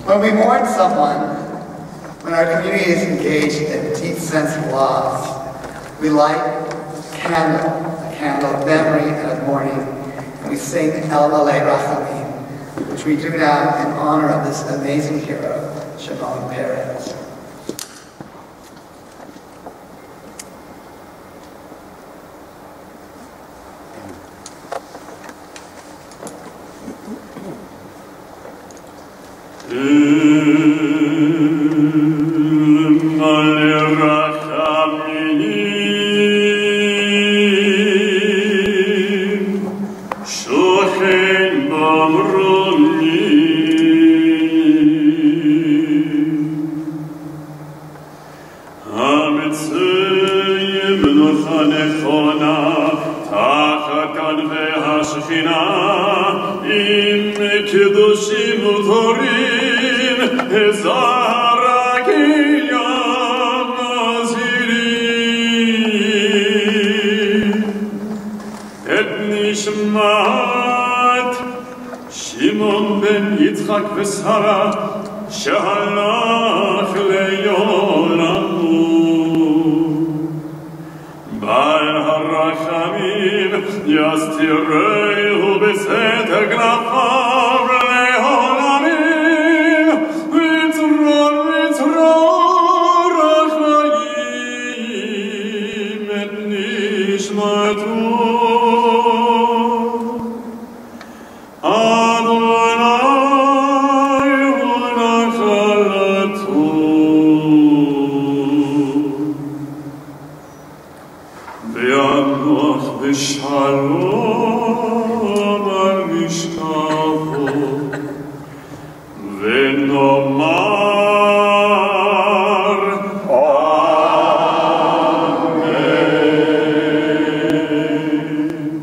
When we mourn someone, when our community is engaged in a deep sense of loss, we light a candle of memory and of mourning, and we sing El Malei Rachamim, which we do now in honor of this amazing hero, Shimon Peres. Shimon ben Yitzchak v'Sara shehalach leyolamu Ba'al harachamim yastireu b'seter knafav leolamim v'tzror rachayim et nishmatu Shalom al mishkavo v'nomar Amen.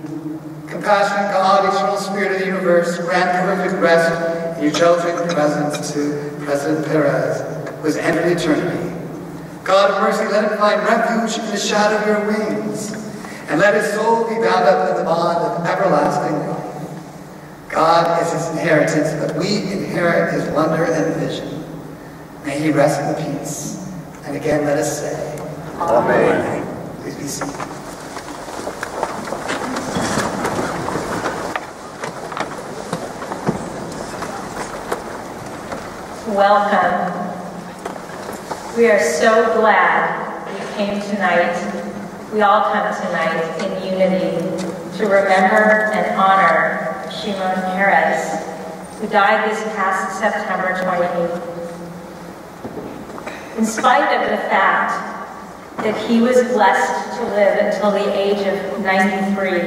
Compassionate God, eternal Spirit of the universe, grant perfect rest in your children's presence to President Peres, who has entered eternity. God of mercy, let him find refuge in the shadow of your wings, and let his soul be bound up in the bond of everlasting life. God is his inheritance, but we inherit his wonder and vision. May he rest in peace. And again, let us say, Amen. Please be seated. Welcome. We are so glad you came tonight. We all come tonight in unity to remember and honor Shimon Peres, who died this past September 28th. In spite of the fact that he was blessed to live until the age of 93,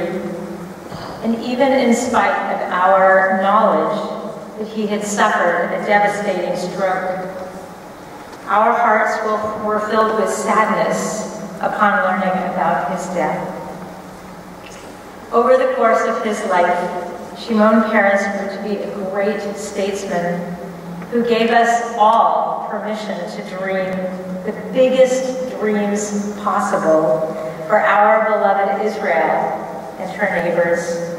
and even in spite of our knowledge that he had suffered a devastating stroke, our hearts were filled with sadness upon learning about his death. Over the course of his life, Shimon Peres grew to be a great statesman who gave us all permission to dream the biggest dreams possible for our beloved Israel and her neighbors.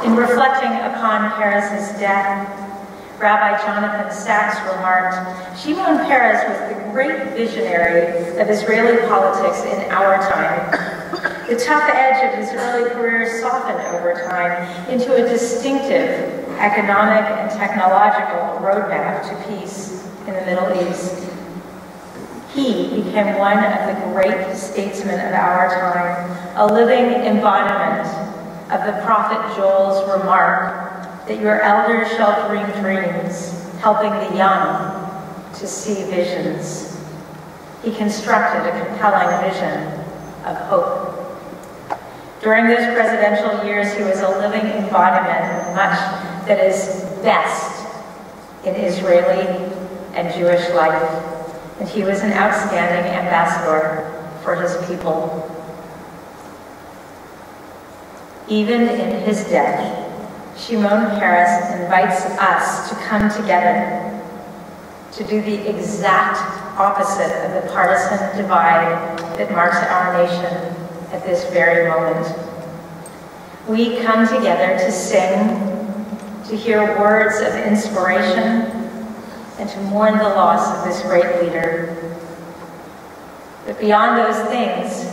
In reflecting upon Peres' death, Rabbi Jonathan Sachs remarked, Shimon Peres was the great visionary of Israeli politics in our time. The tough edge of his early career softened over time into a distinctive economic and technological roadmap to peace in the Middle East. He became one of the great statesmen of our time, a living embodiment of the prophet Joel's remark that your elders shall dream dreams, helping the young to see visions. He constructed a compelling vision of hope. During those presidential years, he was a living embodiment of much that is best in Israeli and Jewish life, and he was an outstanding ambassador for his people. Even in his death, Shimon Peres invites us to come together to do the exact opposite of the partisan divide that marks our nation at this very moment. We come together to sing, to hear words of inspiration, and to mourn the loss of this great leader. But beyond those things,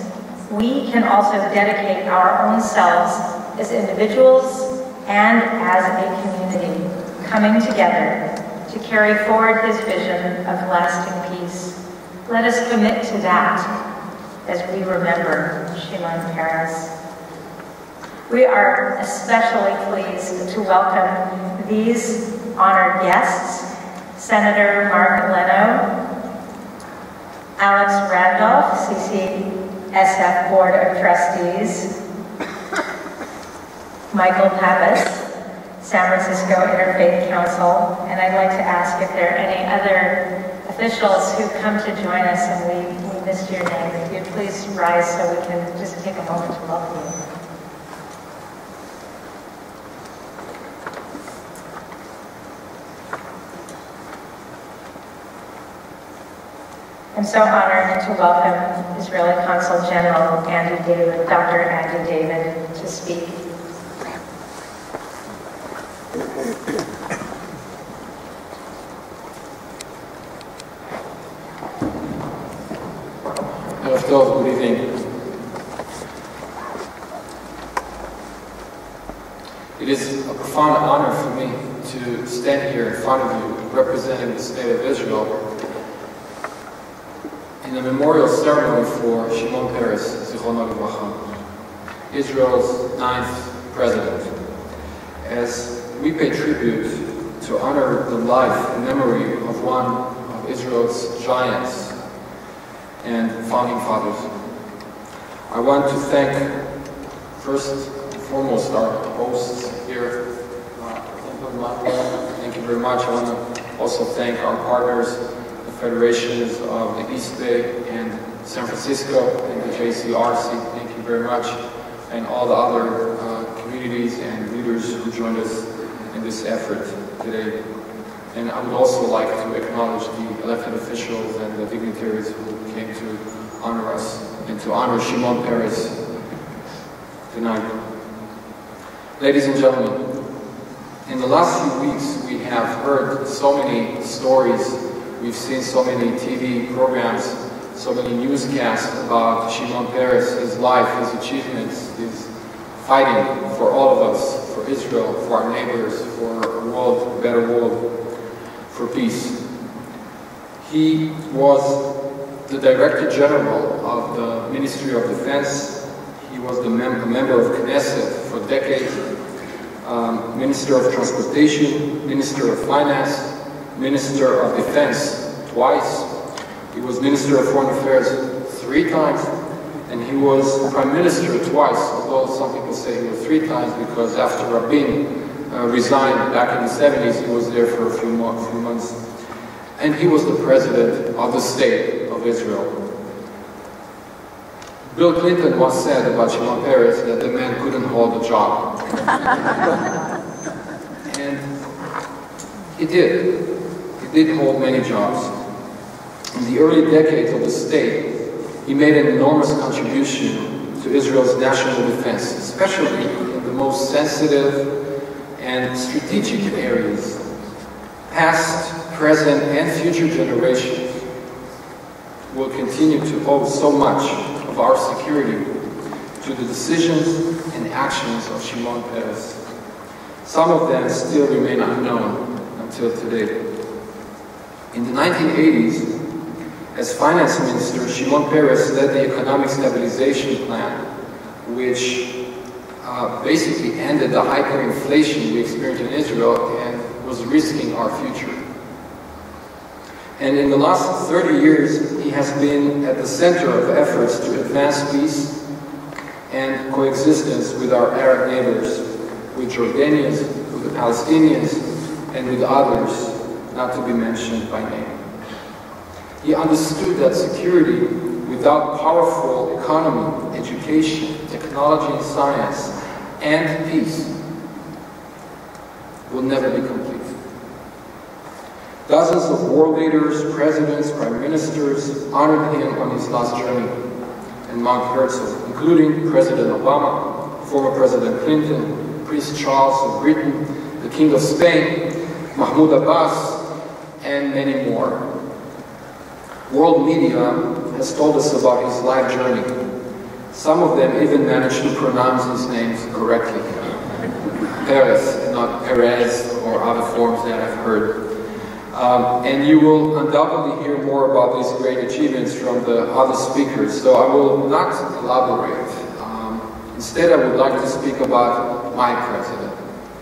we can also dedicate our own selves as individuals and as a community, coming together to carry forward his vision of lasting peace. Let us commit to that as we remember Shimon Peres. We are especially pleased to welcome these honored guests: Senator Mark Leno, Alex Randolph, CCSF Board of Trustees, Michael Pappas, San Francisco Interfaith Council, and I'd like to ask if there are any other officials who come to join us and we missed your name. If you'd please rise so we can just take a moment to welcome you. I'm so honored to welcome Israeli Consul General Dr. Andy David, to speak. Good evening. It is a profound honor for me to stand here in front of you representing the State of Israel in a memorial ceremony for Shimon Peres, Zichrono Livracha, Israel's 9th president, as we pay tribute to honor the life and memory of one of Israel's giants and founding fathers. I want to thank, first and foremost, our hosts here. Thank you very much. I want to also thank our partners, the federations of the East Bay and San Francisco and the JCRC. Thank you very much. And all the other communities and leaders who joined us in this effort today. And I would also like to acknowledge the elected officials and the dignitaries who came to honor us and to honor Shimon Peres tonight. Ladies and gentlemen, in the last few weeks we have heard so many stories, we've seen so many TV programs, so many newscasts about Shimon Peres, his life, his achievements, his fighting for all of us, for Israel, for our neighbors, for a world, a better world, for peace. He was the Director General of the Ministry of Defense. He was the member of Knesset for decades, Minister of Transportation, Minister of Finance, Minister of Defense twice. He was Minister of Foreign Affairs 3 times, and he was Prime Minister twice, although some people say he was 3 times because after Rabin resigned back in the 70s, he was there for a few months. And he was the President of the State of Israel. Bill Clinton once said about Shimon Peres that the man couldn't hold a job. And he did. He did hold many jobs. In the early decades of the state, he made an enormous contribution to Israel's national defense, especially in the most sensitive and strategic areas. Past, present, and future generations will continue to owe so much of our security to the decisions and actions of Shimon Peres. Some of them still remain unknown until today. In the 1980s, as finance minister, Shimon Peres led the economic stabilization plan, which basically ended the hyperinflation we experienced in Israel and was risking our future. And in the last 30 years, he has been at the center of efforts to advance peace and coexistence with our Arab neighbors, with Jordanians, with the Palestinians, and with others, not to be mentioned by name. He understood that security without powerful economy, education, technology and science, and peace will never be complete. Dozens of world leaders, presidents, prime ministers honored him on his last journey in Mount Herzl, including President Obama, former President Clinton, Prince Charles of Britain, the King of Spain, Mahmoud Abbas, and and many more. World media has told us about his life journey. Some of them even managed to pronounce his names correctly. Peres, not Perez, or other forms that I've heard. And you will undoubtedly hear more about these great achievements from the other speakers, so I will not elaborate. Instead, I would like to speak about my president,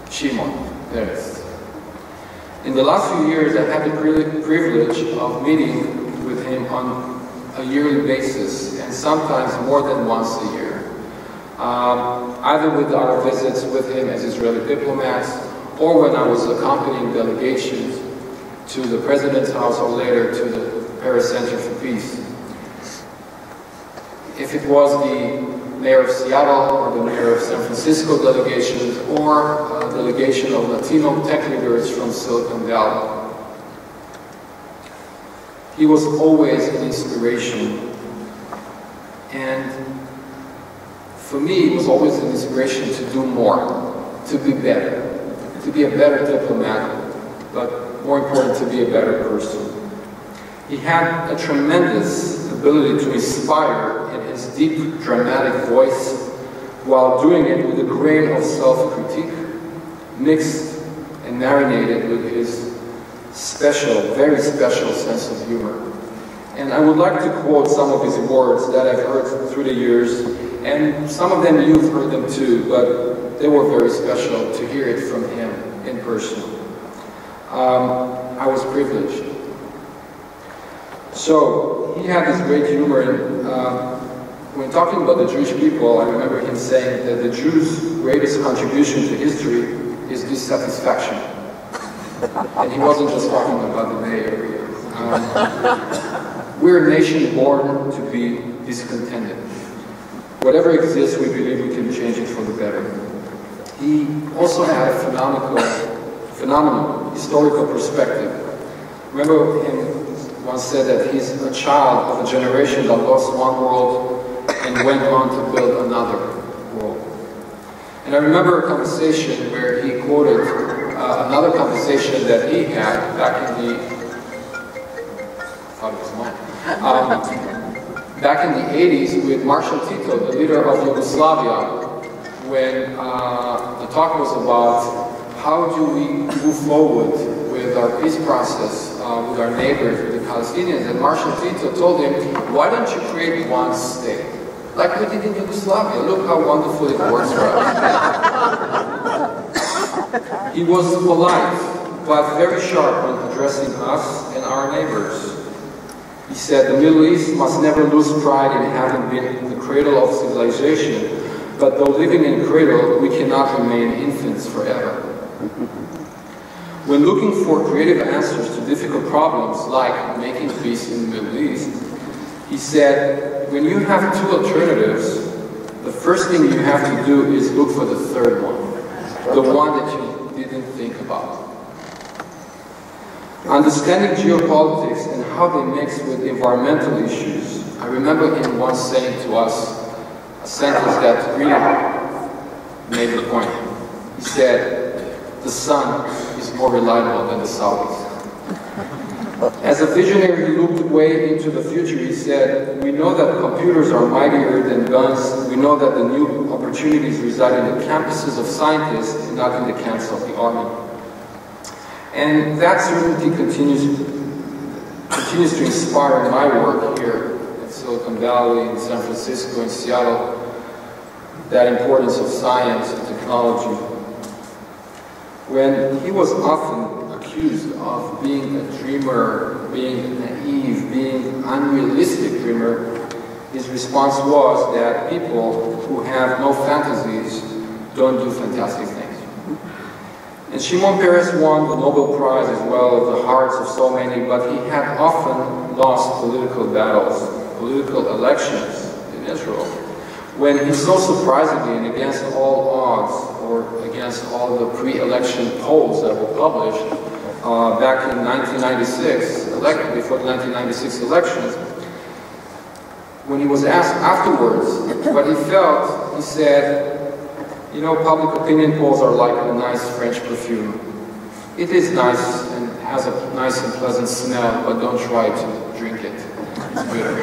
Shimon Peres. In the last few years, I had the privilege of meeting with him on a yearly basis, and sometimes more than once a year. Either with our visits with him as Israeli diplomats, or when I was accompanying delegations to the President's house, or later to the Peres Center for Peace. If it was the Mayor of Seattle, or the Mayor of San Francisco delegations, or a delegation of Latino tech leaders from Silicon Valley. He was always an inspiration, and for me, it was always an inspiration to do more, to be better, to be a better diplomat, but more important, to be a better person. He had a tremendous ability to inspire in his deep, dramatic voice, while doing it with a grain of self-critique, mixed and marinated with his special, very special sense of humor. And I would like to quote some of his words that I've heard through the years, and some of them you've heard them too, but they were very special to hear it from him in person. I was privileged. So, he had this great humor, and when talking about the Jewish people, I remember him saying that the Jews' greatest contribution to history is dissatisfaction. And he wasn't just talking about the Bay Area. We're a nation born to be discontented. Whatever exists, we believe we can change it for the better. He also had a phenomenal historical perspective. Remember him once said that he's a child of a generation that lost one world and went on to build another world. And I remember a conversation where he quoted another conversation that he had back in the, back in the 80s with Marshal Tito, the leader of Yugoslavia, when the talk was about how do we move forward with our peace process with our neighbors, with the Palestinians. And Marshal Tito told him, why don't you create one state? Like we did in Yugoslavia. Look how wonderful it works for us. He was polite, but very sharp when addressing us and our neighbors. He said, the Middle East must never lose pride in having been the cradle of civilization, but though living in cradle, we cannot remain infants forever. When looking for creative answers to difficult problems like making peace in the Middle East, he said, when you have two alternatives, the first thing you have to do is look for the third one, the one that you didn't think about. Understanding geopolitics and how they mix with environmental issues. I remember him once saying to us a sentence that really made the point. He said, the sun is more reliable than the Saudis. As a visionary, he looked way into the future. He said, we know that computers are mightier than guns. We know that the new opportunities reside in the campuses of scientists and not in the camps of the army. And that certainty continues to inspire my work here at Silicon Valley, in San Francisco, in Seattle, that importance of science and technology. When he was often accused of being a dreamer, being naive, being unrealistic dreamer, his response was that people who have no fantasies don't do fantastic things. And Shimon Peres won the Nobel Prize as well of the hearts of so many, but he had often lost political battles, political elections in Israel. When he so surprisingly and against all odds, or against all the pre-election polls that were published back in 1996, before the 1996 elections, when he was asked afterwards what he felt, he said, you know, public opinion polls are like a nice French perfume. It is nice and has a nice and pleasant smell, but don't try to drink it. It's bitter.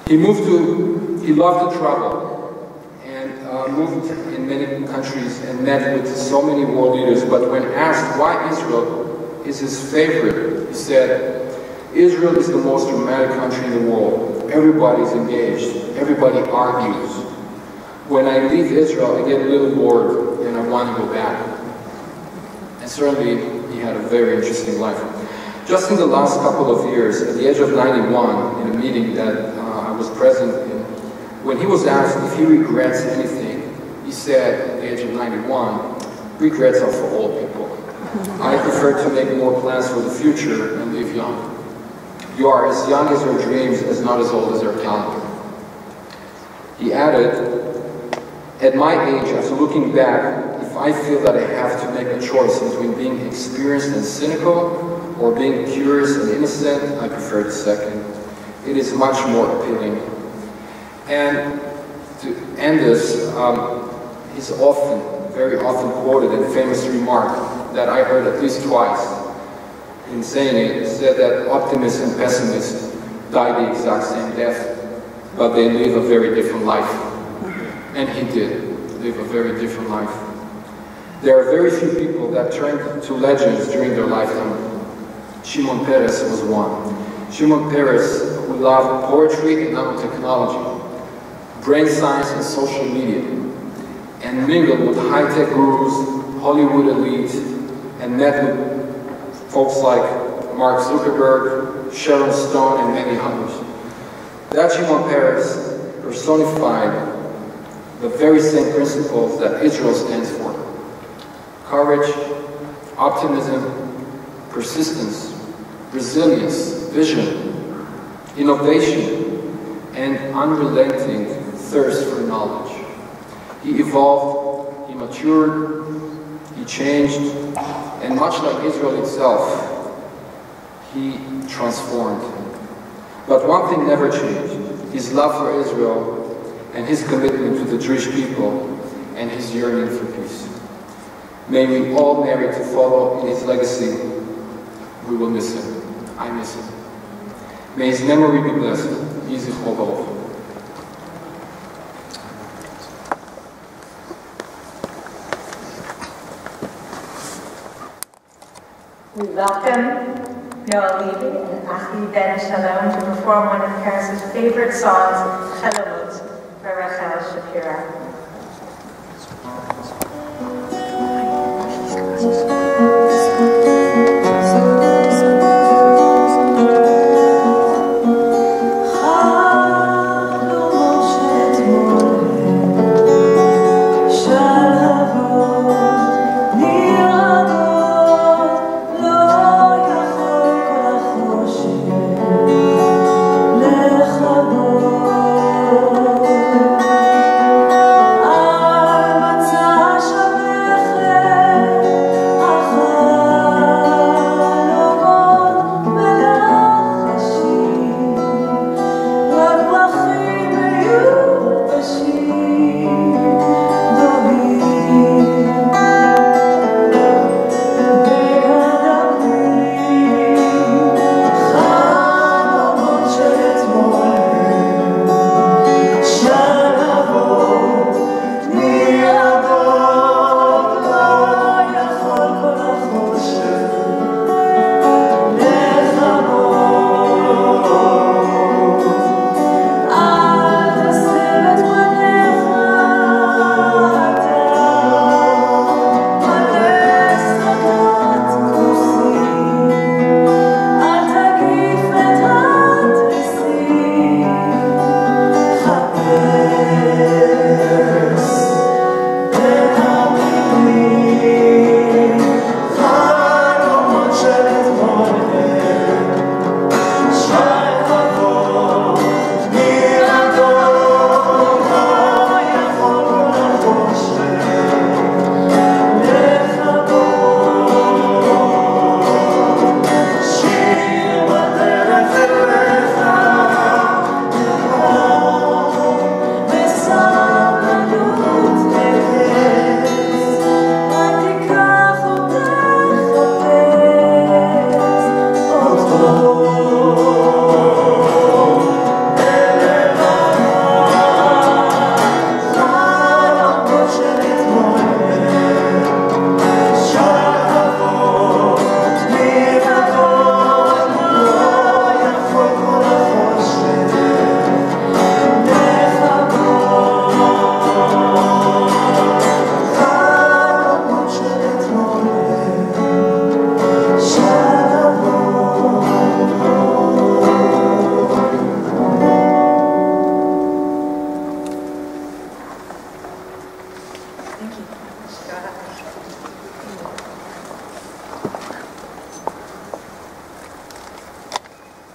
He loved to travel and moved in many countries and met with so many world leaders, but when asked why Israel is his favorite, he said, Israel is the most dramatic country in the world. Everybody's engaged. Everybody argues. When I leave Israel, I get a little bored and I want to go back. And certainly, he had a very interesting life. Just in the last couple of years, at the age of 91, in a meeting that I was present in, when he was asked if he regrets anything, he said, at the age of 91, regrets are for old people. I prefer to make more plans for the future and live young. You are as young as your dreams, as not as old as your calendar. He added, at my age, after looking back, if I feel that I have to make a choice between being experienced and cynical or being curious and innocent, I prefer the second. It is much more appealing. And to end this, he's often, very often quoted a famous remark that I heard at least twice. In saying it, said that optimists and pessimists die the exact same death, but they live a very different life. And he did live a very different life. There are very few people that turned to legends during their lifetime. Shimon Peres was one. Shimon Peres, who loved poetry and nanotechnology, brain science and social media, and mingled with high-tech gurus, Hollywood elite, and met with folks like Mark Zuckerberg, Sharon Stone, and many others. That Shimon Peres personified the very same principles that Israel stands for. Courage, optimism, persistence, resilience, vision, innovation, and unrelenting thirst for knowledge. He evolved, he matured, he changed, and much like Israel itself, he transformed. But one thing never changed, his love for Israel and his commitment to the Jewish people and his yearning for peace. May we all merit to follow in his legacy. We will miss him. I miss him. May his memory be blessed. Easy Chol. We welcome Noah Levy and Achi Ben Shalom to perform one of Peres' favorite songs, Shalomot, by Rachel Shapira. Love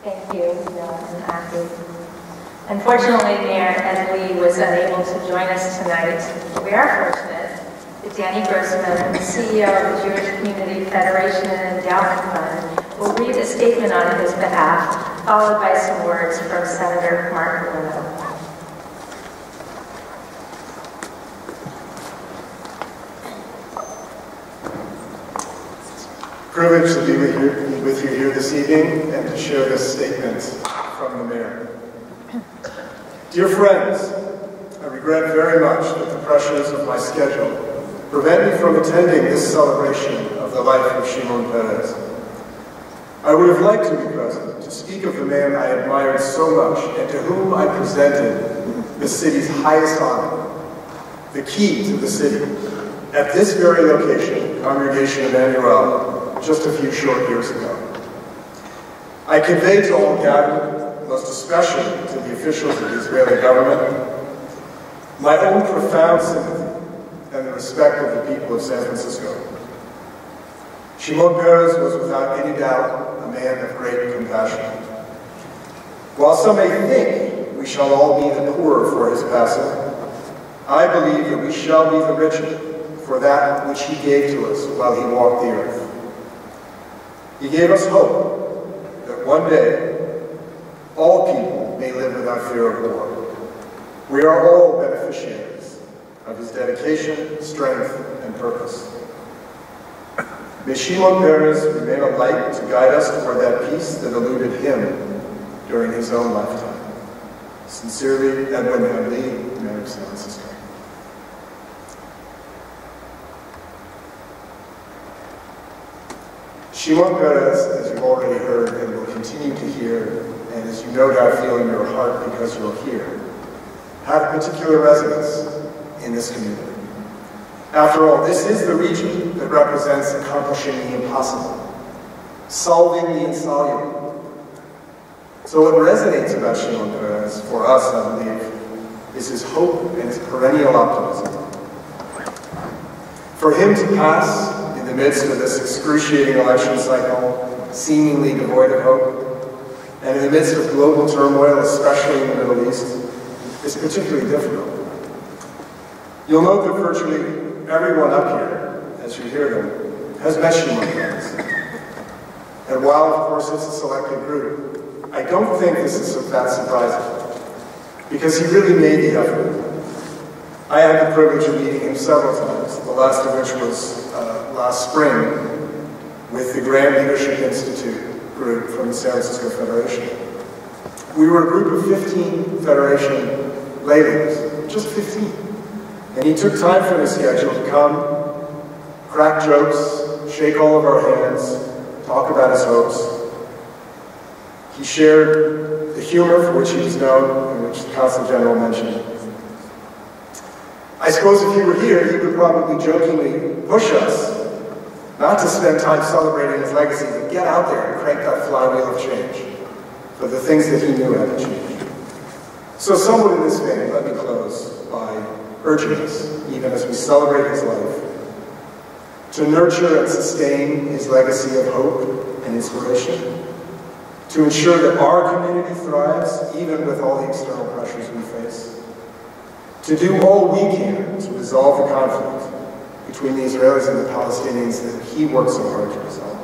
Thank you, Neil and Aki. Unfortunately, Mayor Ed Lee was unable to join us tonight. We are fortunate that Danny Grossman, the CEO of the Jewish Community Federation and Endowment Fund, will read a statement on his behalf, followed by some words from Senator Mark Leno. Privileged to be with you here this evening and to share this statement from the Mayor. Dear friends, I regret very much that the pressures of my schedule prevent me from attending this celebration of the life of Shimon Peres. I would have liked to be present to speak of the man I admired so much and to whom I presented the city's highest honor, the key to the city, at this very location, Congregation Emanu-El, just a few short years ago. I conveyed to all gathered, most especially to the officials of the Israeli government, my own profound sympathy and the respect of the people of San Francisco. Shimon Peres was without any doubt a man of great compassion. While some may think we shall all be the poorer for his passing, I believe that we shall be the richer for that which he gave to us while he walked the earth. He gave us hope that one day all people may live without fear of war. We are all beneficiaries of his dedication, strength, and purpose. May Shimon Peres remain a light to guide us toward that peace that eluded him during his own lifetime. Sincerely, Emanu-El and Mayor of San Francisco. Shimon Peres, as you've already heard and will continue to hear, and as you no doubt feel in your heart because you're here, had a particular resonance in this community. After all, this is the region that represents accomplishing the impossible, solving the insoluble. So what resonates about Shimon Peres, for us, I believe, is his hope and his perennial optimism. For him to pass in the midst of this excruciating election cycle, seemingly devoid of hope, and in the midst of global turmoil, especially in the Middle East, is particularly difficult. You'll note that virtually everyone up here, as you hear them, has met Shimon Peres. And while, of course, it's a selected group, I don't think this is that surprising, because he really made the effort. I had the privilege of meeting him several times, the last of which was last spring with the Grand Leadership Institute group from the San Francisco Federation. We were a group of 15 Federation lay leaders, just 15. And he took time from his schedule to come, crack jokes, shake all of our hands, talk about his hopes. He shared the humor for which he was known and which the Consul General mentioned. I suppose if he were here, he would probably jokingly push us not to spend time celebrating his legacy, but get out there and crank that flywheel of change for the things that he knew had to change. So somewhat in this vein, let me close by urging us, even as we celebrate his life, to nurture and sustain his legacy of hope and inspiration, to ensure that our community thrives, even with all the external pressures we face, to do all we can to resolve the conflict between the Israelis and the Palestinians that he worked so hard to resolve.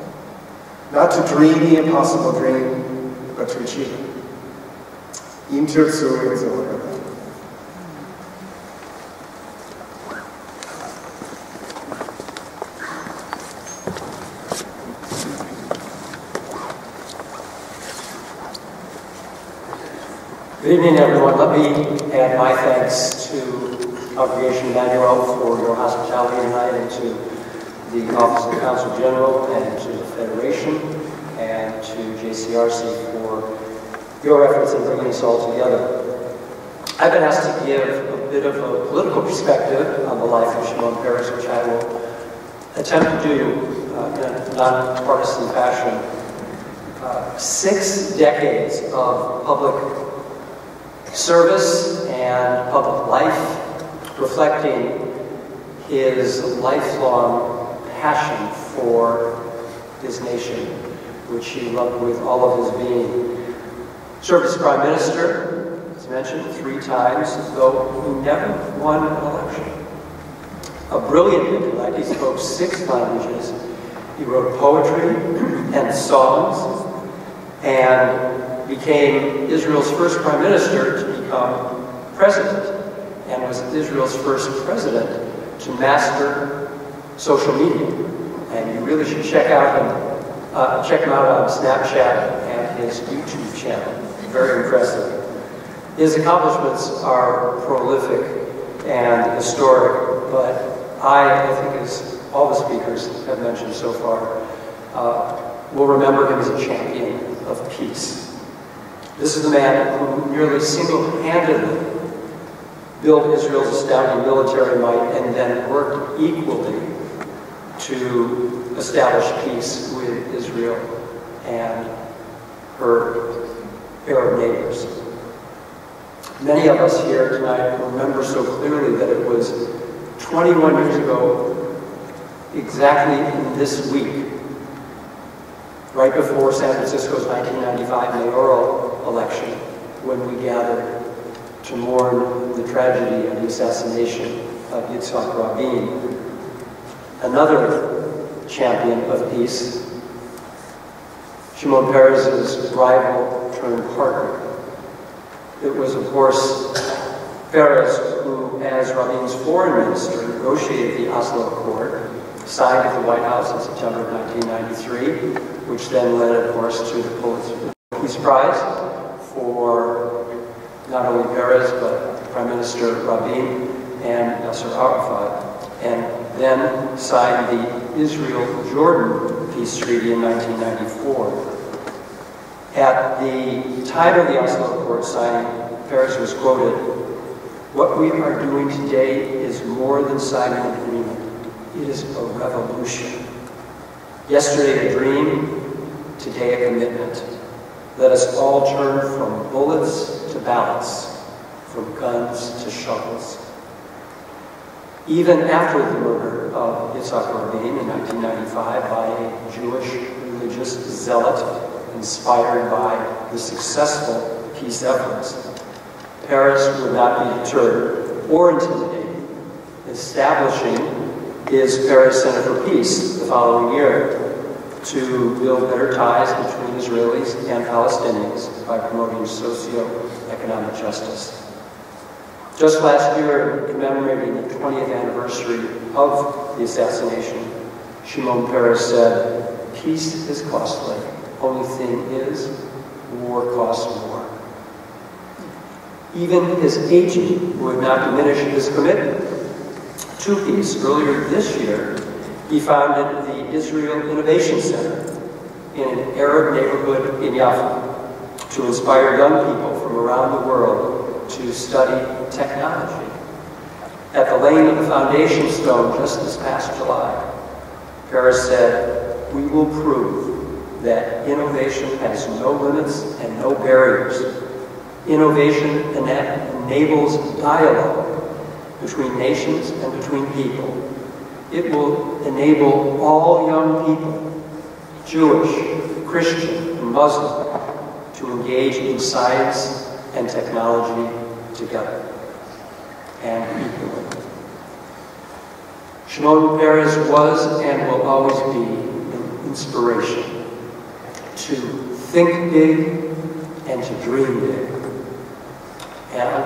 Not to dream the impossible dream, but to achieve it. Im tirtzu is all about that. Good evening, everyone. Let me add my thanks to Congregation Emanu-El for your hospitality tonight, and to the Office of the Consul General, and to the Federation, and to JCRC for your efforts in bringing us all together. I've been asked to give a bit of a political perspective on the life of Shimon Peres, which I will attempt to do in a non-partisan fashion. 6 decades of public service and public life, reflecting his lifelong passion for his nation, which he loved with all of his being. Served as Prime Minister, as mentioned, 3 times, though he never won an election. A brilliant intellect, he spoke 6 languages. He wrote poetry and songs, and became Israel's first Prime Minister to become president, and was Israel's first president to master social media. And you really should check him out on Snapchat and his YouTube channel. Very impressive. His accomplishments are prolific and historic, but I think, as all the speakers have mentioned so far, will remember him as a champion of peace. This is the man who nearly single-handedly built Israel's astounding military might and then worked equally to establish peace with Israel and her Arab neighbors. Many of us here tonight remember so clearly that it was 21 years ago, exactly in this week, right before San Francisco's 1995 mayoral election, when we gathered to mourn the tragedy of the assassination of Yitzhak Rabin, another champion of peace, Shimon Peres' rival turned partner. It was, of course, Peres who, as Rabin's foreign minister, negotiated the Oslo Accord, signed at the White House in September of 1993, which then led, of course, to the Pulitzer Peace Prize for not only Peres, but Prime Minister Rabin and Yasser Arafat, and then signed the Israel-Jordan Peace Treaty in 1994. At the time of the Oslo Accord signing, Peres was quoted, "What we are doing today is more than signing an agreement. It is a revolution. Yesterday a dream, today a commitment. Let us all turn from bullets to ballots, from guns to shovels." Even after the murder of Yitzhak Rabin in 1995 by a Jewish religious zealot inspired by the successful peace efforts, Peres would not be deterred or intimidated, establishing his Paris Center for Peace the following year to build better ties between Israelis and Palestinians by promoting socio-economic justice. Just last year, commemorating the 20th anniversary of the assassination, Shimon Peres said, "Peace is costly. Only thing is, war costs more." Even his aging would not diminish his commitment to peace. Earlier this year, he founded the Israel Innovation Center in an Arab neighborhood in Jaffa to inspire young people from around the world to study technology. At the laying of the foundation stone just this past July, Peres said, "We will prove that innovation has no limits and no barriers. Innovation enables dialogue between nations and between people. It will enable all young people, Jewish, Christian, and Muslim, to engage in science and technology together and equally." Shimon Peres was and will always be an inspiration to think big and to dream big. And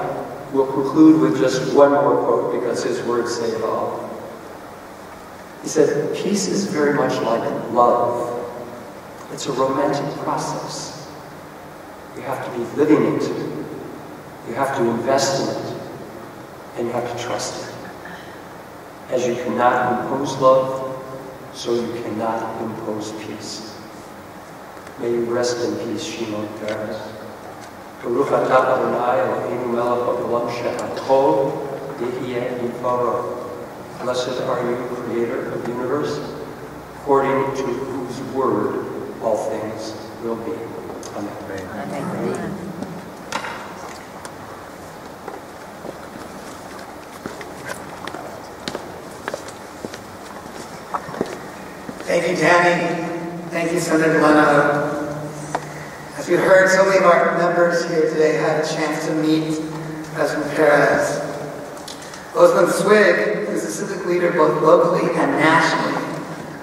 we'll conclude with just one more quote because his words say it all. He said, "Peace is very much like love. It's a romantic process. You have to be living it. You have to invest in it. And you have to trust it. As you cannot impose love, so you cannot impose peace." May you rest in peace, Shimon Peres. Baruch atah Adonai Eloheinu melech haolam she'akol yehiyeh b'dvaro. Blessed are you, Creator of the universe, according to whose word all things will be. Amen. Amen. Thank you, Danny. Thank you, Senator Leno. As As you heard, so many of our members here today had a chance to meet President Peres. Rosamund Swig, who's a civic leader both locally and nationally,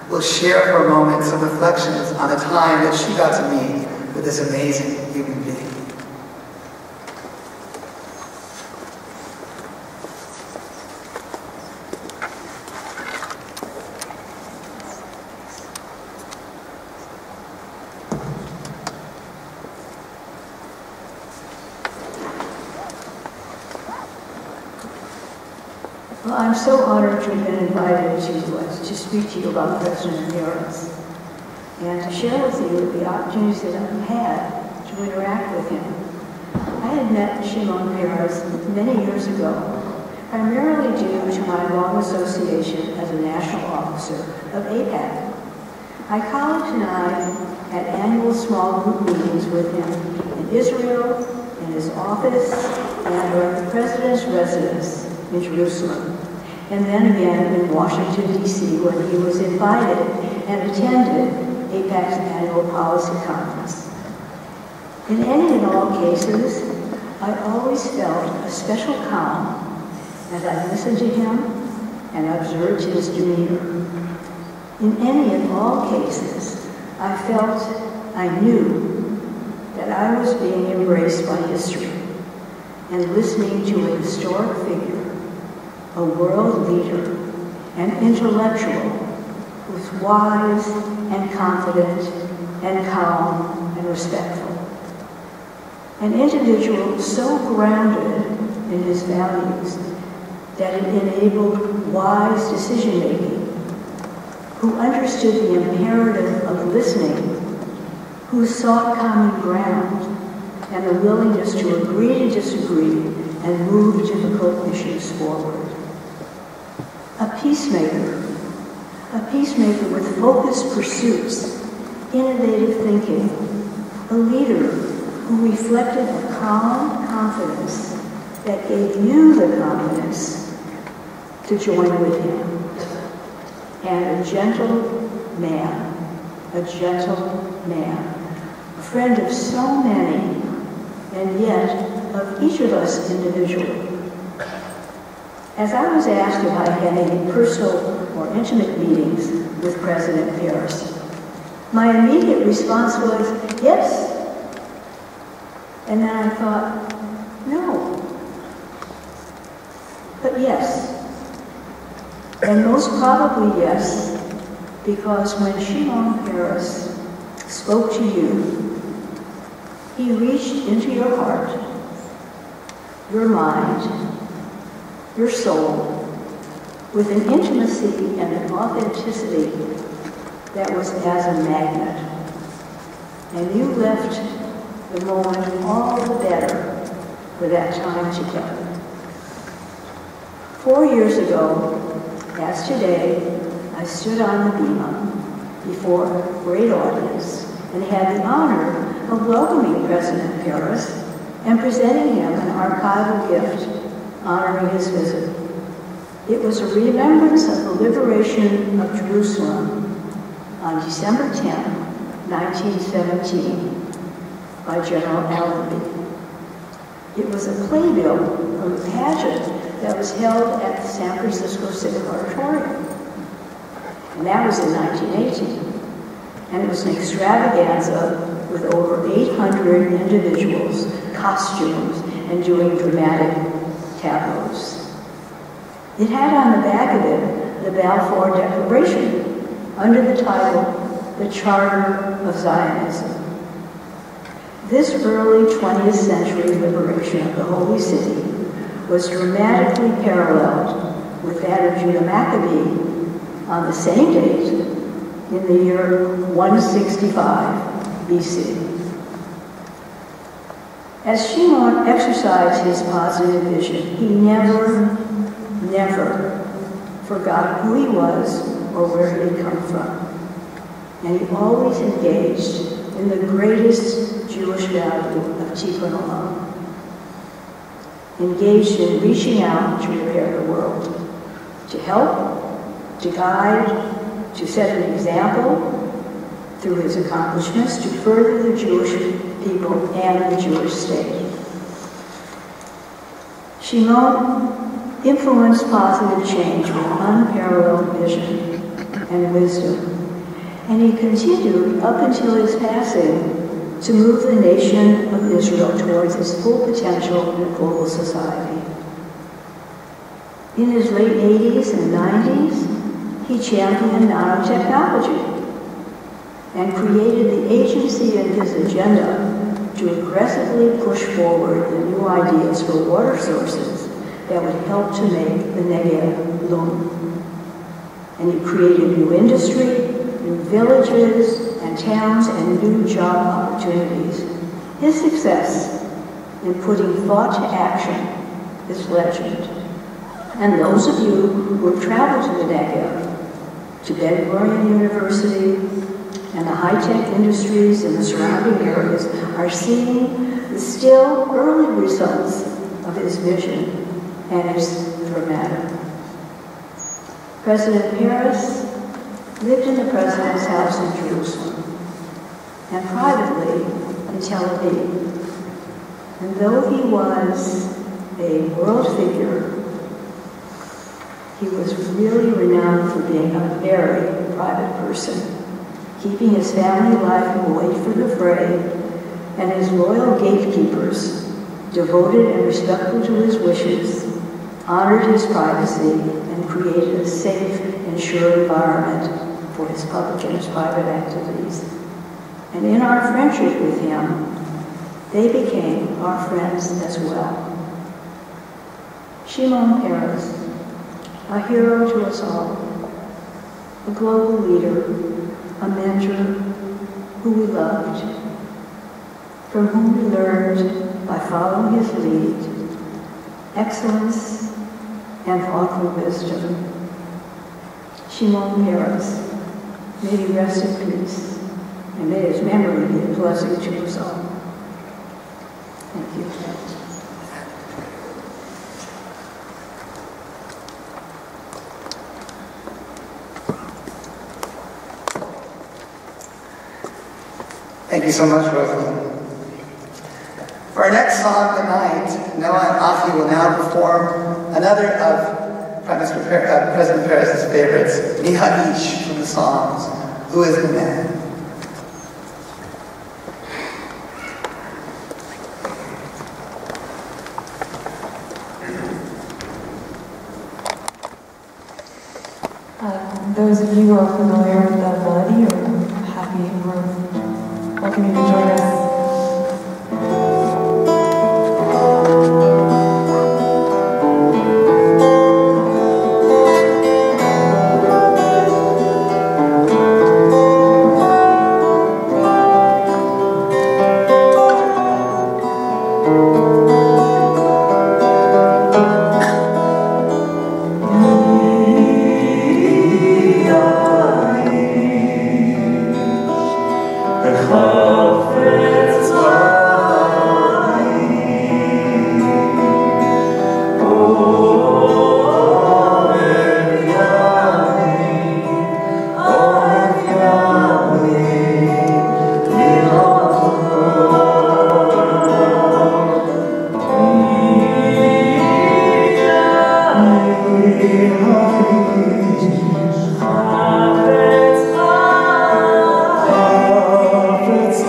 will share for a moment some reflections on the time that she got to meet with this amazing human being. Well, I'm so honored to have been invited to speak to you about President Peres and to share with you the opportunities that I've had to interact with him. I had met Shimon Peres many years ago, primarily due to my long association as a national officer of AIPAC. My colleagues and I had annual small group meetings with him in Israel, in his office, and at the President's residence in Jerusalem, and then again in Washington, D.C., when he was invited and attended AIPAC's annual policy conference. In any and all cases, I always felt a special calm as I listened to him and observed his demeanor. In any and all cases, I knew that I was being embraced by history and listening to a historic figure, a world leader, an intellectual who's wise and confident and calm and respectful. An individual so grounded in his values that it enabled wise decision-making, who understood the imperative of listening, who sought common ground and the willingness to agree to disagree and move difficult issues forward. A peacemaker with focused pursuits, innovative thinking, a leader who reflected a calm confidence that gave you the confidence to join with him, and a gentle man, a friend of so many, and yet of each of us individually. As I was asked if I had any personal or intimate meetings with President Peres, my immediate response was, yes. And then I thought, no. But yes. And most probably yes, because when Shimon Peres spoke to you, he reached into your heart, your mind, your soul, with an intimacy and an authenticity that was as a magnet. And you left the moment all the better for that time together. 4 years ago, as today, I stood on the bima before a great audience and had the honor of welcoming President Peres and presenting him an archival gift honoring his visit. It was a remembrance of the liberation of Jerusalem on December 10, 1917, by General Allenby. It was a playbill from a pageant that was held at the San Francisco Civic Auditorium. And that was in 1918. And it was an extravaganza with over 800 individuals, costumes, and doing dramatic tableaus. It had on the back of it the Balfour Declaration under the title, The Charter of Zionism. This early 20th century liberation of the Holy City was dramatically paralleled with that of Judah Maccabee on the same date in the year 165 BC. As Shimon exercised his positive vision, he never forgot who he was or where he had come from. And he always engaged in the greatest Jewish value of tikkun olam, engaged in reaching out to repair the world, to help, to guide, to set an example, through his accomplishments to further the Jewish people and the Jewish state. Shimon influenced positive change with unparalleled vision and wisdom, and he continued up until his passing to move the nation of Israel towards its full potential in a global society. In his late 80s and 90s, he championed nanotechnology and created the agency in his agenda to aggressively push forward the new ideas for water sources that would help to make the Negev bloom. And he created new industry, new villages and towns, and new job opportunities. His success in putting thought to action is legend. And those of you who have traveled to the Negev, to Ben Gurion University, and the high-tech industries in the surrounding areas are seeing the still early results of his vision, and it's dramatic. President Peres lived in the president's house in Jerusalem and privately in Tel Aviv. And though he was a world figure, he was really renowned for being a very private person, keeping his family life away from the fray, and his loyal gatekeepers, devoted and respectful to his wishes, honored his privacy and created a safe and sure environment for his public and his private activities. And in our friendship with him, they became our friends as well. Shimon Peres, a hero to us all, a global leader, a mentor who we loved, from whom we learned by following his lead, excellence and thoughtful wisdom. Shimon Peres, may he rest in peace, and may his memory be a blessing to us all. Thank you. Thank you so much, Rosalind. For our next song of the night, Noah and Afi will now perform another of President Peres' favorites, Mi Ha'ish, from the Psalms, Who is the Man? Those of you who are familiar with the melody or happy or welcome you to join us. It's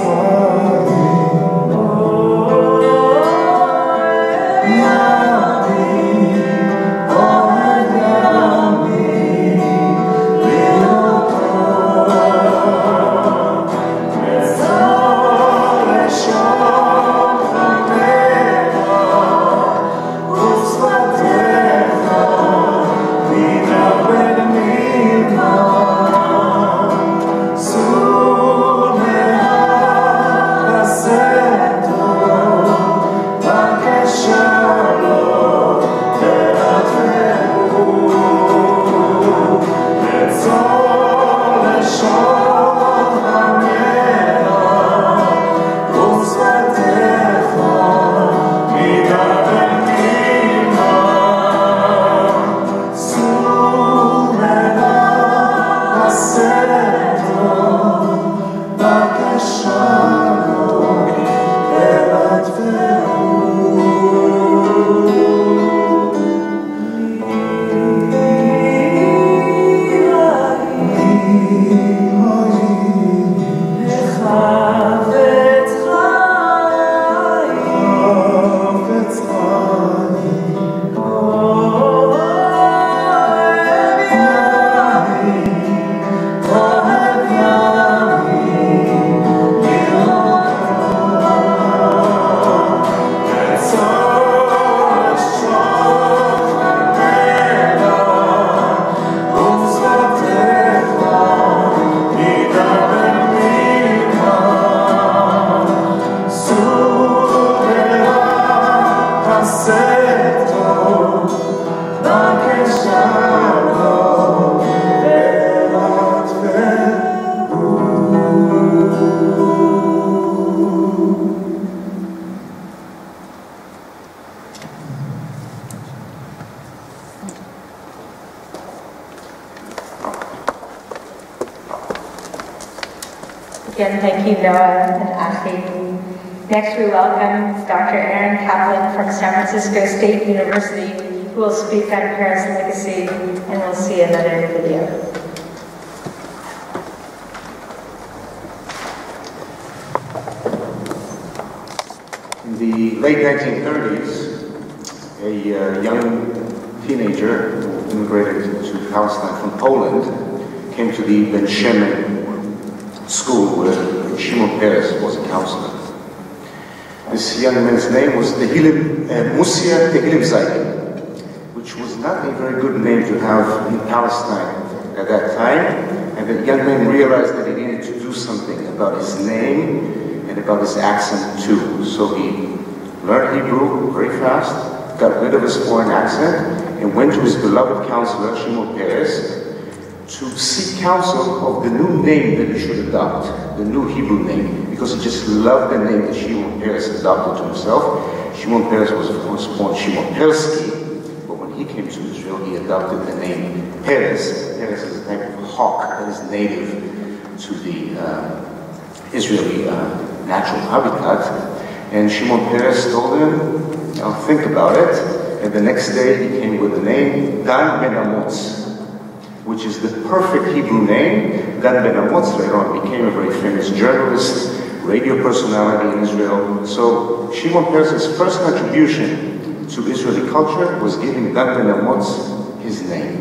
Again, thank you, Noah and Afi. Next, we welcome Dr. Aaron Kaplan from San Francisco State University, who will speak on Peres' legacy, and we'll see another video. In the late 1930s, a young teenager who immigrated to Palestine from Poland came to the Ben Shemen school where Shimon Peres was a counselor. This young man's name was Musia Tehillim Zaidi, which was not a very good name to have in Palestine at that time, and the young man realized that he needed to do something about his name and about his accent too. So he learned Hebrew very fast, got rid of his foreign accent, and went to his beloved counselor, Shimon Peres, to seek counsel of the new name that he should adopt, the new Hebrew name, because he just loved the name that Shimon Peres adopted to himself. Shimon Peres was, of course, born Shimon Persky, but when he came to Israel, he adopted the name Peres. Peres is a type of hawk that is native to the Israeli natural habitat. And Shimon Peres told him, "I'll think about it." And the next day, he came with the name Dan Ben Amotz, which is the perfect Hebrew name. Dan Ben Amotz later on became a very famous journalist, radio personality in Israel. So Shimon Peres' first contribution to Israeli culture was giving Dan Ben Amotz his name.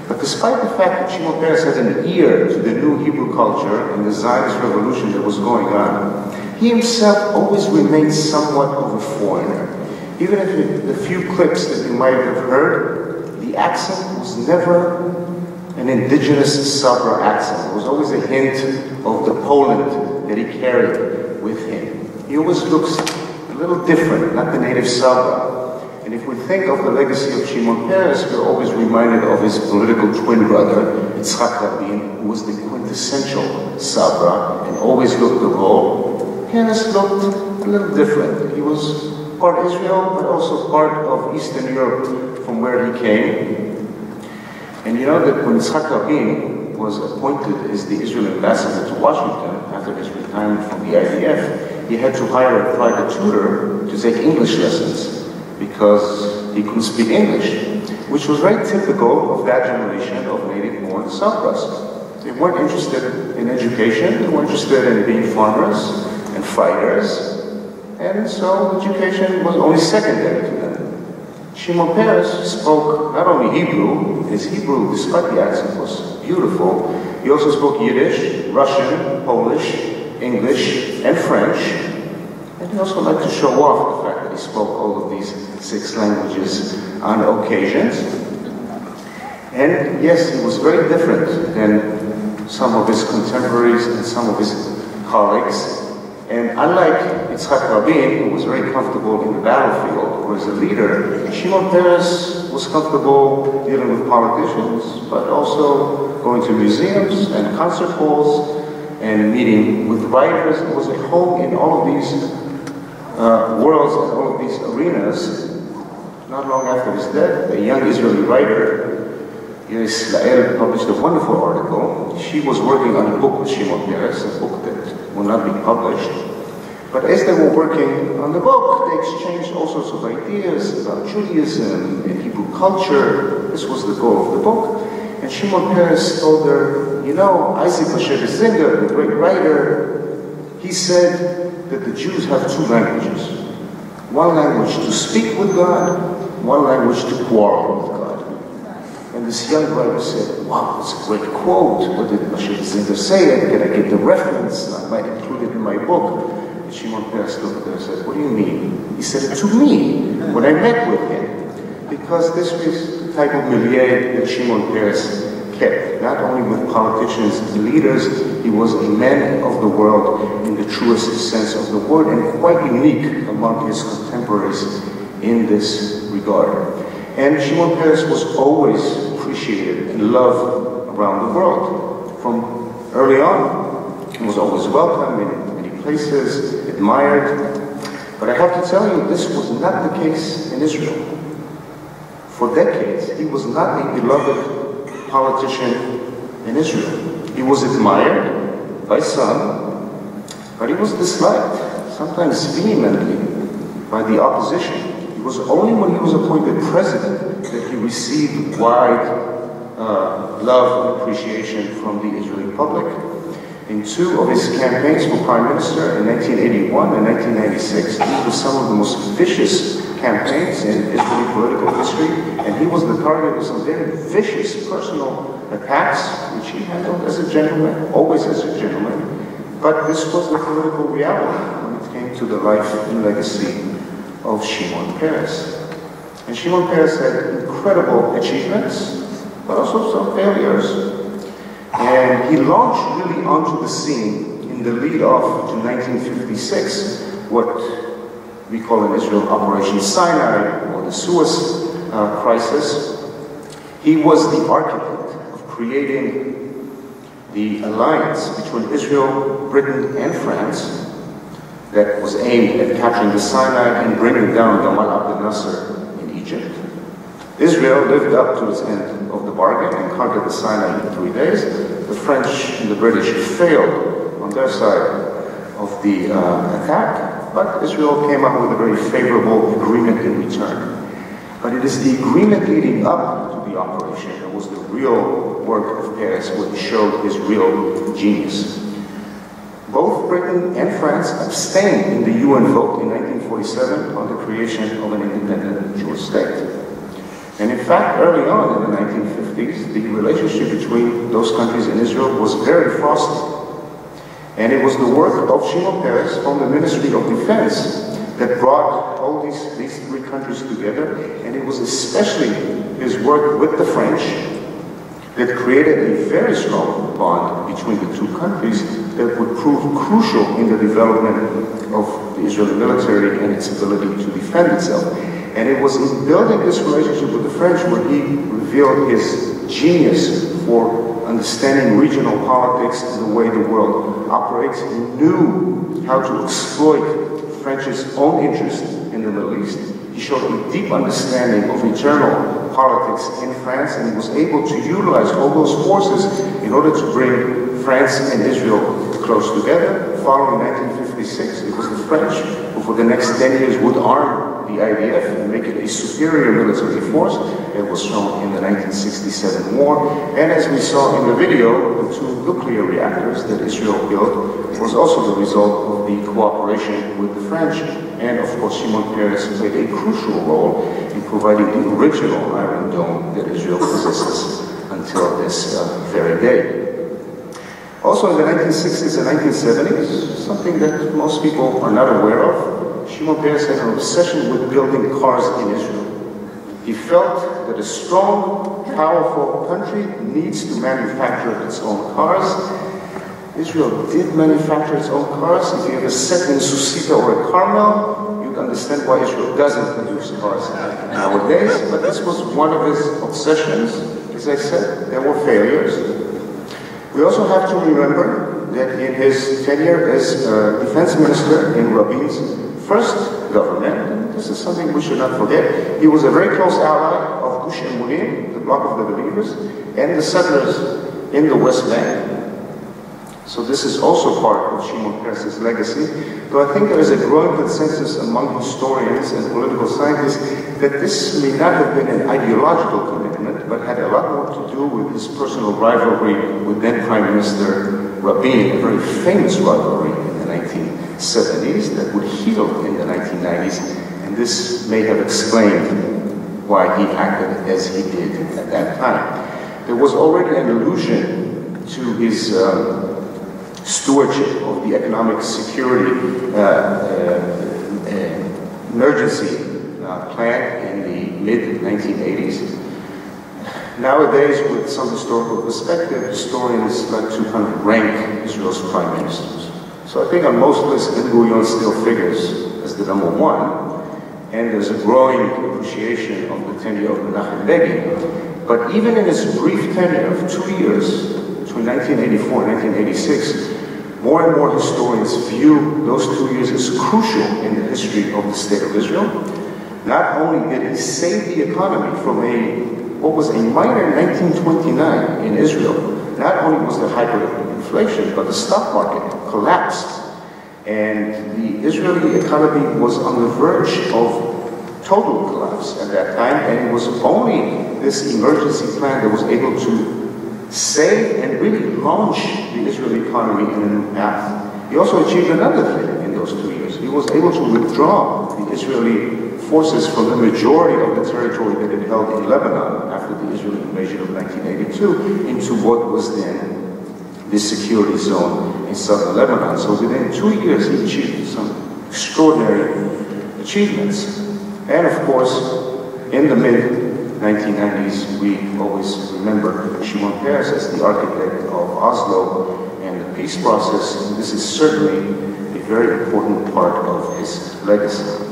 But despite the fact that Shimon Peres had an ear to the new Hebrew culture and the Zionist revolution that was going on, he himself always remained somewhat of a foreigner. Even if the few clips that you might have heard, the accent was never an indigenous Sabra accent. There was always a hint of the Poland that he carried with him. He always looks a little different, not the native Sabra. And if we think of the legacy of Shimon Peres, we're always reminded of his political twin brother, Yitzhak Rabin, who was the quintessential Sabra and always looked the role. Peres looked a little different. He was part Israel, but also part of Eastern Europe from where he came. And you know that when Yitzhak Rabin was appointed as the Israeli ambassador to Washington after his retirement from the IDF, he had to hire a private tutor to take English lessons because he couldn't speak English, which was very typical of that generation of native-born Sabras. They weren't interested in education, they were interested in being farmers and fighters, and so education was only secondary to them. Shimon Peres spoke not only Hebrew, his Hebrew, despite the accent, was beautiful. He also spoke Yiddish, Russian, Polish, English, and French. And he also liked to show off the fact that he spoke all of these 6 languages on occasions. And yes, he was very different than some of his contemporaries and some of his colleagues. And unlike Yitzhak Rabin, who was very comfortable in the battlefield or as a leader, Shimon Peres was comfortable dealing with politicians, but also going to museums and concert halls and meeting with writers. It was at home in all of these worlds and all of these arenas. Not long after his death, a young Israeli writer, Iris Lael, published a wonderful article. She was working on a book with Shimon Peres, a book that will not be published. But as they were working on the book, they exchanged all sorts of ideas about Judaism and Hebrew culture. This was the goal of the book. And Shimon Peres told her, you know, Isaac Bashevis Singer, the great writer, he said that the Jews have two languages. One language to speak with God, one language to quarrel with God. And this young writer said, wow, that's a great quote. What did Bashevis Singer say? Can I get the reference? I might include it in my book. And Shimon Peres looked at her and said, what do you mean? He said it to me when I met with him. Because this was the type of milieu that Shimon Peres kept, not only with politicians and leaders, he was a man of the world in the truest sense of the word, and quite unique among his contemporaries in this regard. And Shimon Peres was always appreciated and loved around the world. From early on, he was always welcome in many places, admired. But I have to tell you, this was not the case in Israel. For decades, he was not a beloved politician in Israel. He was admired by some, but he was disliked, sometimes vehemently, by the opposition. It was only when he was appointed president that he received wide love and appreciation from the Israeli public. In two of his campaigns for prime minister in 1981 and 1996, these were some of the most vicious campaigns in Israeli political history, and he was the target of some very vicious personal attacks, which he handled as a gentleman, always as a gentleman. But this was the political reality when it came to the life and legacy of Shimon Peres. And Shimon Peres had incredible achievements, but also some failures. And he launched really onto the scene in the lead-off to 1956, what we call in Israel Operation Sinai, or the Suez crisis. He was the architect of creating the alliance between Israel, Britain, and France that was aimed at capturing the Sinai and bringing down Gamal Abdel Nasser in Egypt. Israel lived up to its end of the bargain and conquered the Sinai in 3 days. The French and the British failed on their side of the attack, but Israel came up with a very favorable agreement in return. But it is the agreement leading up to the operation that was the real work of Peres, where he showed his real genius. Both Britain and France abstained in the UN vote in 1947 on the creation of an independent Jewish state. And in fact, early on in the 1950s, the relationship between those countries and Israel was very frosty. And it was the work of Shimon Peres from the Ministry of Defense that brought all these three countries together. And it was especially his work with the French that created a very strong bond between the two countries that would prove crucial in the development of the Israeli military and its ability to defend itself. And it was in building this relationship with the French where he revealed his genius for understanding regional politics and the way the world operates. He knew how to exploit France's own interest in the Middle East. He showed a deep understanding of internal politics in France, and he was able to utilize all those forces in order to bring France and Israel close together. Following 1956, it was the French who for the next 10 years would arm the IDF and make it a superior military force. It was shown in the 1967 war. And as we saw in the video, the two nuclear reactors that Israel built was also the result of the cooperation with the French. And of course, Shimon Peres played a crucial role in providing the original Iron Dome that Israel possesses until this very day. Also in the 1960s and 1970s, something that most people are not aware of, Shimon Peres had an obsession with building cars in Israel. He felt that a strong, powerful country needs to manufacture its own cars. Israel did manufacture its own cars. If you ever sat in Susita or a Carmel, you'd understand why Israel doesn't produce cars nowadays. But this was one of his obsessions. As I said, there were failures. We also have to remember that in his tenure as defense minister in Rabin's first government, and this is something we should not forget, he was a very close ally of Gush Emunim, the bloc of the believers, and the settlers in the West Bank. So this is also part of Shimon Peres' legacy, though I think there is a growing consensus among historians and political scientists that this may not have been an ideological commitment, but had a lot more to do with his personal rivalry with then Prime Minister Rabin, a very famous rivalry in the 1970s that would heal in the 1990s, and this may have explained why he acted as he did at that time. There was already an allusion to his stewardship of the economic security emergency plan in the mid-1980s. Nowadays, with some historical perspective, historians like to kind of rank Israel's prime ministers. So I think on most lists, Ben-Gurion still figures as the number one, and there's a growing appreciation of the tenure of Menachem Begin. But even in his brief tenure of 2 years, between 1984 and 1986, more and more historians view those 2 years as crucial in the history of the State of Israel. Not only did he save the economy from what was a minor 1929 in Israel, not only was there hyperinflation, but the stock market collapsed. And the Israeli economy was on the verge of total collapse at that time, and it was only this emergency plan that was able to save and really launch the Israeli economy in a new path. He also achieved another thing in those 2 years. He was able to withdraw the Israeli forces from the majority of the territory that it held in Lebanon after the Israeli invasion of 1982 into what was then the security zone in southern Lebanon. So within 2 years, he achieved some extraordinary achievements. And of course, in the mid-1990s, we always remember Shimon Peres as the architect of Oslo and the peace process. And this is certainly a very important part of his legacy.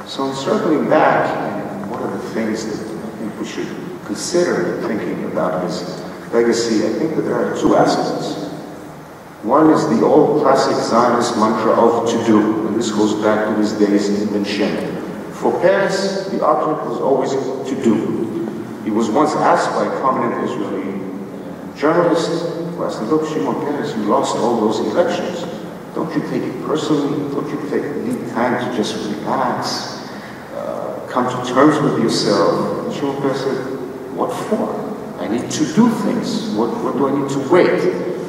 So in circling back, and what are the things that I think we should consider in thinking about his legacy, I think that there are two aspects. One is the old classic Zionist mantra of to do, and this goes back to his days in Ben Shemen. For Peres, the object was always to do. He was once asked by a prominent Israeli journalist, who asked him, look, Shimon Peres, you lost all those elections. Don't you take it personally? Don't you need time to just relax? Come to terms with yourself. And Shimon Peres said, what for? I need to do things. What do I need to wait?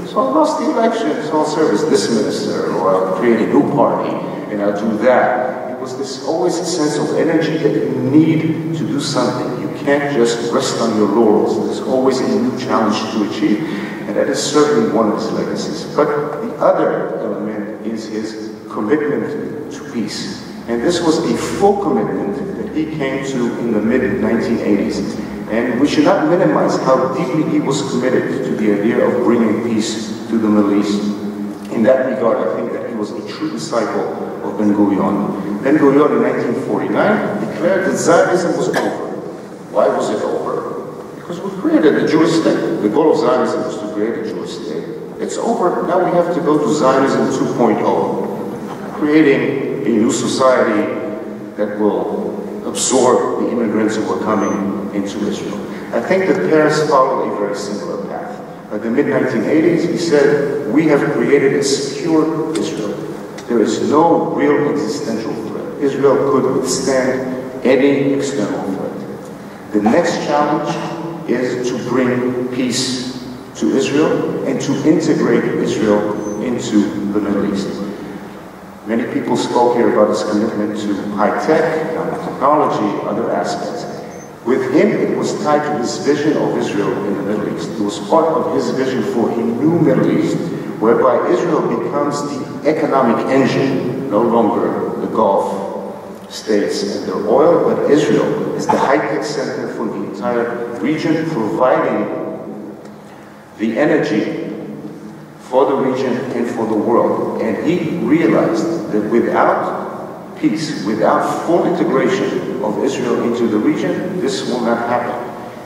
So I lost the election, so I'll serve as this minister, or I'll create a new party, and I'll do that. It was this always a sense of energy that you need to do something. You can't just rest on your laurels. There's always a new challenge to achieve, and that is certainly one of his legacies. But the other element is his commitment to peace. And this was a full commitment that he came to in the mid-1980s. And we should not minimize how deeply he was committed to the idea of bringing peace to the Middle East. In that regard, I think that he was a true disciple of Ben-Gurion. Ben-Gurion in 1949 declared that Zionism was over. Why was it over? Because we created a Jewish state. The goal of Zionism was to create a Jewish state. It's over. Now we have to go to Zionism 2.0, creating a new society that will absorb the immigrants who are coming into Israel. I think that Peres followed a very similar path. By the mid-1980s, he said, we have created a secure Israel. There is no real existential threat. Israel could withstand any external threat. The next challenge is to bring peace to Israel and to integrate Israel into the Middle East. Many people spoke here about his commitment to high-tech, technology, other aspects. With him, it was tied to his vision of Israel in the Middle East. It was part of his vision for a new Middle East, whereby Israel becomes the economic engine, no longer the Gulf states and their oil, but Israel is the high-tech center for the entire region, providing the energy for the region and for the world. And he realized that without peace, without full integration of Israel into the region, this will not happen.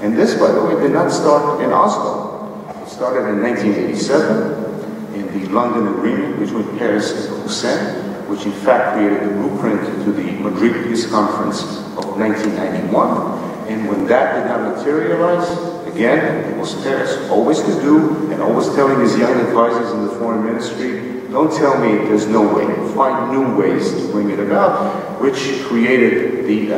And this, by the way, did not start in Oslo. It started in 1987 in the London Agreement between Peres and Hussein, which in fact created the blueprint to the Madrid Peace Conference of 1991. And when that did not materialize, Again, it was Peres always to do, and always telling his young advisors in the foreign ministry, don't tell me there's no way, find new ways to bring it about, which created the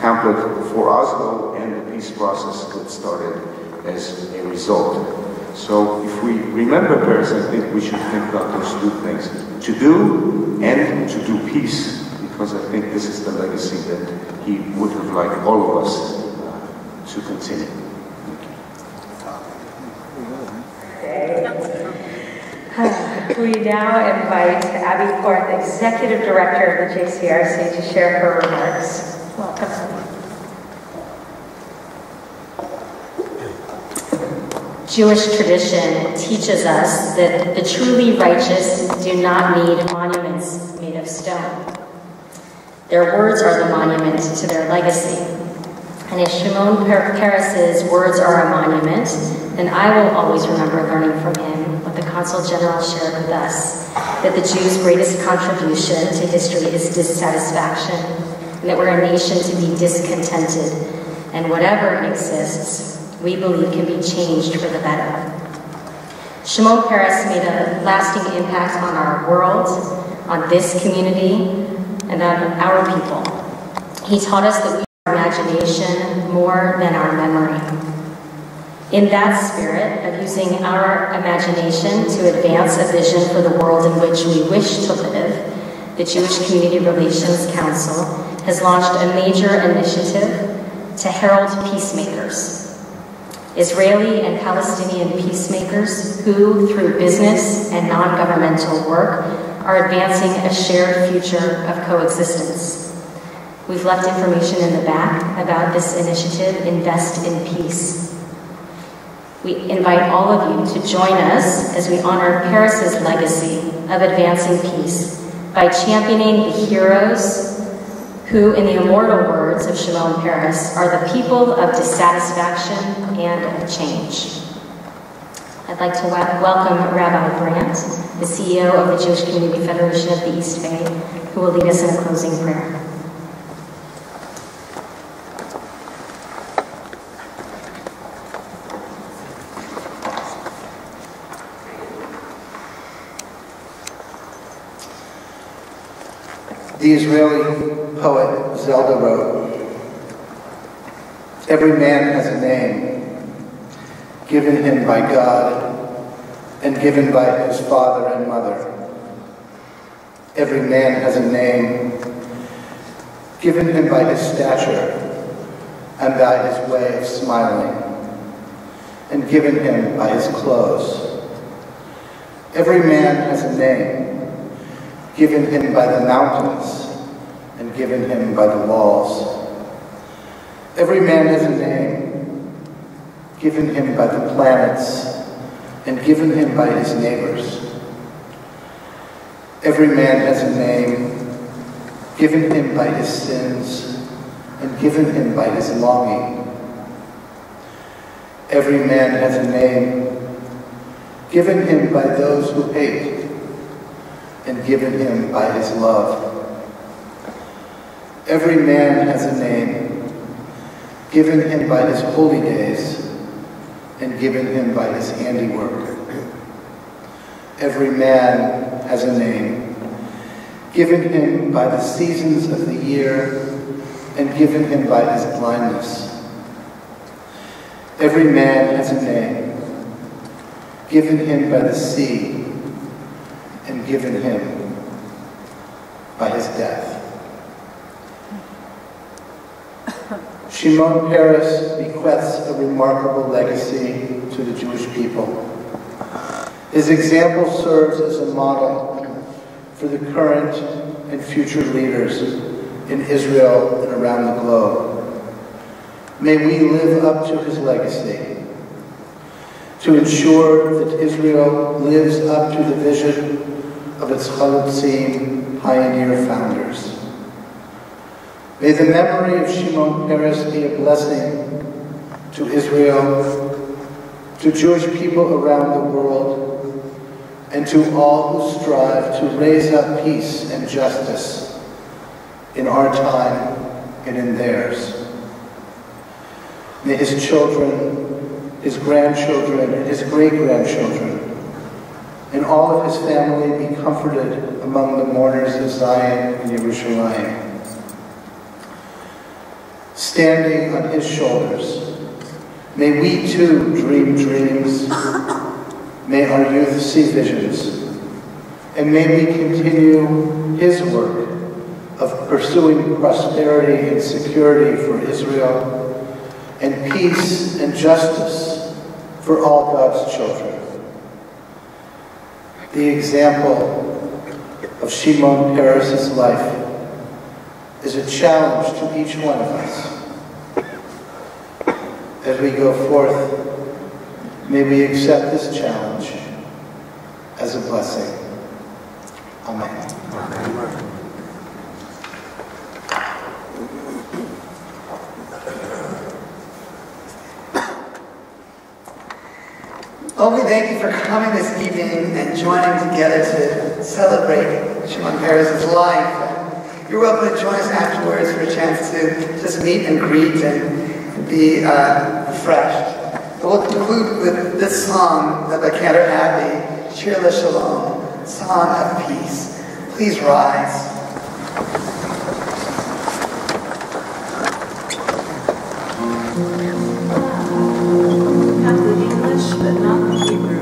template for Oslo and the peace process that started as a result. So if we remember Peres, I think we should think about those two things, to do and to do peace, because I think this is the legacy that he would have liked all of us to continue. We now invite Abby Forth, Executive Director of the JCRC, to share her remarks. Welcome. Jewish tradition teaches us that the truly righteous do not need monuments made of stone. Their words are the monument to their legacy. And if Shimon Peres' words are a monument, then I will always remember learning from him what the Consul General shared with us, that the Jews' greatest contribution to history is dissatisfaction, and that we're a nation to be discontented, and whatever exists, we believe can be changed for the better. Shimon Peres made a lasting impact on our world, on this community, and on our people. He taught us that we are imagination more than our memory. In that spirit of using our imagination to advance a vision for the world in which we wish to live, the Jewish Community Relations Council has launched a major initiative to herald peacemakers. Israeli and Palestinian peacemakers who, through business and non-governmental work, are advancing a shared future of coexistence. We've left information in the back about this initiative, Invest in Peace. We invite all of you to join us as we honor Peres' legacy of advancing peace by championing the heroes who, in the immortal words of Shimon Peres, are the people of dissatisfaction and of change. I'd like to welcome Rabbi Brandt, the CEO of the Jewish Community Federation of the East Bay, who will lead us in a closing prayer. The Israeli poet Zelda wrote, "Every man has a name, given him by God and given by his father and mother. Every man has a name, given him by his stature and by his way of smiling, and given him by his clothes. Every man has a name, given him by the mountains and given him by the walls. Every man has a name, given him by the planets and given him by his neighbors. Every man has a name, given him by his sins and given him by his longing. Every man has a name, given him by those who hate and given him by his love. Every man has a name, given him by his holy days and given him by his handiwork. Every man has a name, given him by the seasons of the year and given him by his blindness. Every man has a name, given him by the sea and given him by his death." Shimon Peres bequeaths a remarkable legacy to the Jewish people. His example serves as a model for the current and future leaders in Israel and around the globe. May we live up to his legacy to ensure that Israel lives up to the vision of its Chalutzim pioneer founders. May the memory of Shimon Peres be a blessing to Israel, to Jewish people around the world, and to all who strive to raise up peace and justice in our time and in theirs. May his children his grandchildren, and his great-grandchildren, and all of his family be comforted among the mourners of Zion and Jerusalem. Standing on his shoulders, may we too dream dreams, may our youth see visions, and may we continue his work of pursuing prosperity and security for Israel, and peace and justice for all God's children. The example of Shimon Peres' life is a challenge to each one of us. As we go forth, may we accept this challenge as a blessing. Amen. Lord, we thank you for coming this evening and joining together to celebrate Shimon Peres' life. You're welcome to join us afterwards for a chance to just meet and greet and be refreshed. But we'll conclude with this song by Cantor Abbey, Shir LeShalom, Song of Peace. Please rise. But not the Hebrew.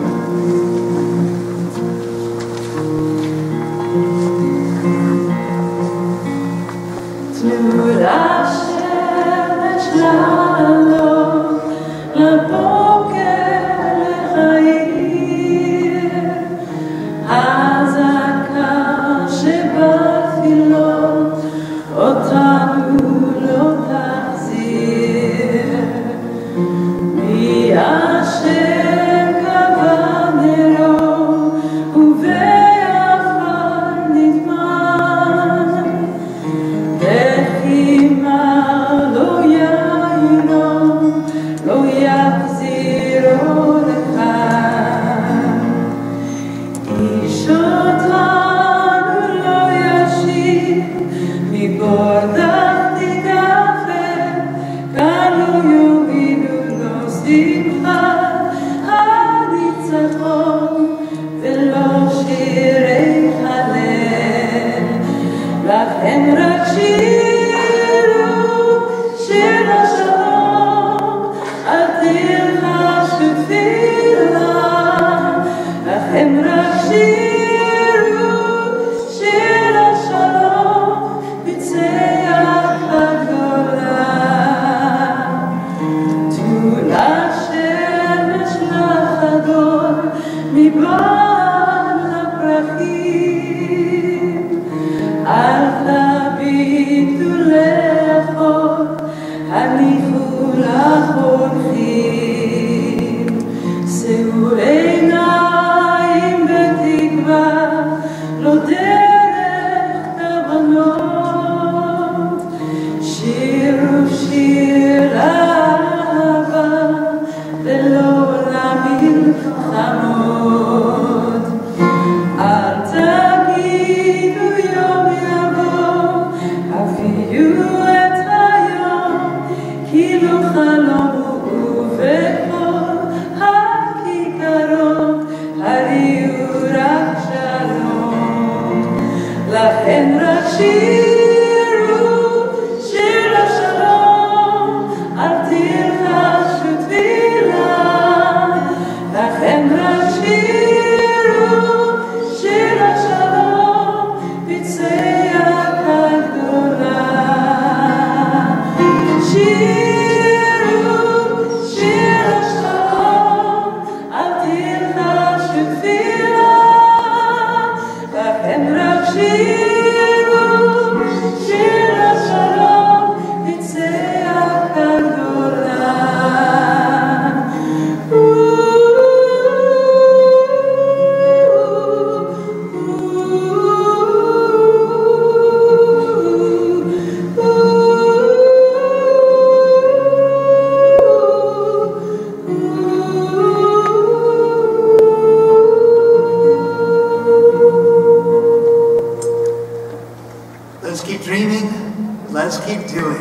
Let's keep dreaming. Let's keep doing.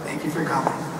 Thank you for coming.